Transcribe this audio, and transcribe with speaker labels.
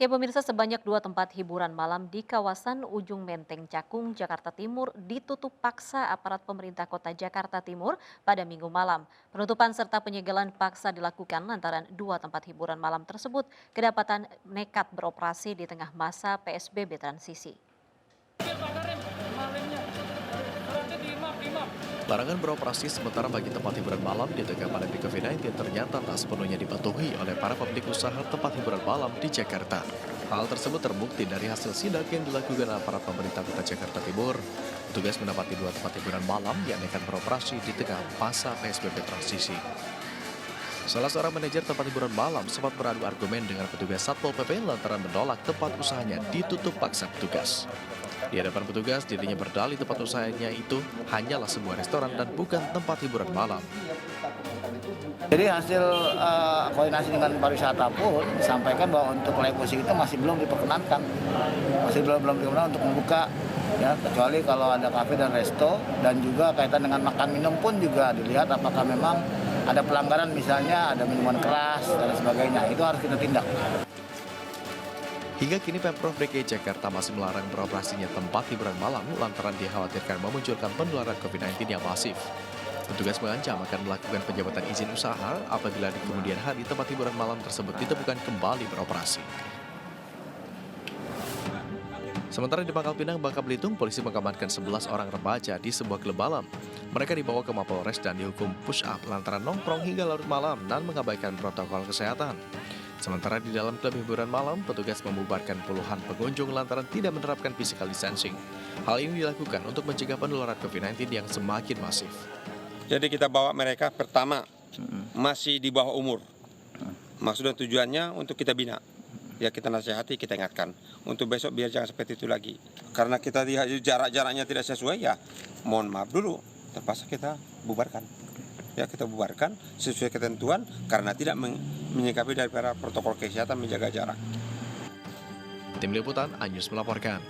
Speaker 1: Ya pemirsa, sebanyak 2 tempat hiburan malam di kawasan Ujung Menteng Cakung, Jakarta Timur ditutup paksa aparat pemerintah kota Jakarta Timur pada Minggu malam. Penutupan serta penyegelan paksa dilakukan lantaran 2 tempat hiburan malam tersebut kedapatan nekat beroperasi di tengah masa PSBB transisi.
Speaker 2: Larangan beroperasi sementara bagi tempat hiburan malam di tengah pandemi COVID-19 ternyata tak sepenuhnya dipatuhi oleh para pemilik usaha tempat hiburan malam di Jakarta. Hal tersebut terbukti dari hasil sidak yang dilakukan aparat pemerintah kota Jakarta Timur. Petugas mendapati 2 tempat hiburan malam yang nekat beroperasi di tengah masa PSBB transisi. Salah seorang manajer tempat hiburan malam sempat beradu argumen dengan petugas Satpol PP lantaran menolak tempat usahanya ditutup paksa petugas. Di hadapan petugas, dirinya berdalih tempat usahanya itu hanyalah sebuah restoran dan bukan tempat hiburan malam.
Speaker 3: Jadi hasil koordinasi dengan pariwisata pun disampaikan bahwa untuk live music itu masih belum diperkenankan, masih belum diperkenankan untuk membuka, ya kecuali kalau ada kafe dan resto, dan juga kaitan dengan makan minum pun juga dilihat apakah memang ada pelanggaran, misalnya ada minuman keras dan sebagainya, itu harus kita tindak.
Speaker 2: Hingga kini Pemprov DKI Jakarta masih melarang beroperasinya tempat hiburan malam lantaran dikhawatirkan memunculkan penularan COVID-19 yang masif. Petugas mengancam akan melakukan penjabatan izin usaha apabila di kemudian hari tempat hiburan malam tersebut ditemukan kembali beroperasi. Sementara di Pangkal Pinang, Bangka Belitung, polisi mengamankan 11 orang remaja di sebuah klub malam. Mereka dibawa ke Mapolres dan dihukum push up lantaran nongkrong hingga larut malam dan mengabaikan protokol kesehatan. Sementara di dalam klub hiburan malam, petugas membubarkan puluhan pengunjung lantaran tidak menerapkan physical distancing. Hal ini dilakukan untuk mencegah penularan COVID-19 yang semakin masif.
Speaker 4: Jadi kita bawa mereka pertama masih di bawah umur. Maksud dan tujuannya untuk kita bina. Ya kita nasihati, kita ingatkan. Untuk besok biar jangan seperti itu lagi. Karena kita lihat jarak-jaraknya tidak sesuai, ya mohon maaf dulu. Terpaksa kita bubarkan. Ya kita bubarkan sesuai ketentuan karena tidak menyikapi daripada protokol kesehatan menjaga jarak.
Speaker 2: Tim Liputan, Anyus melaporkan.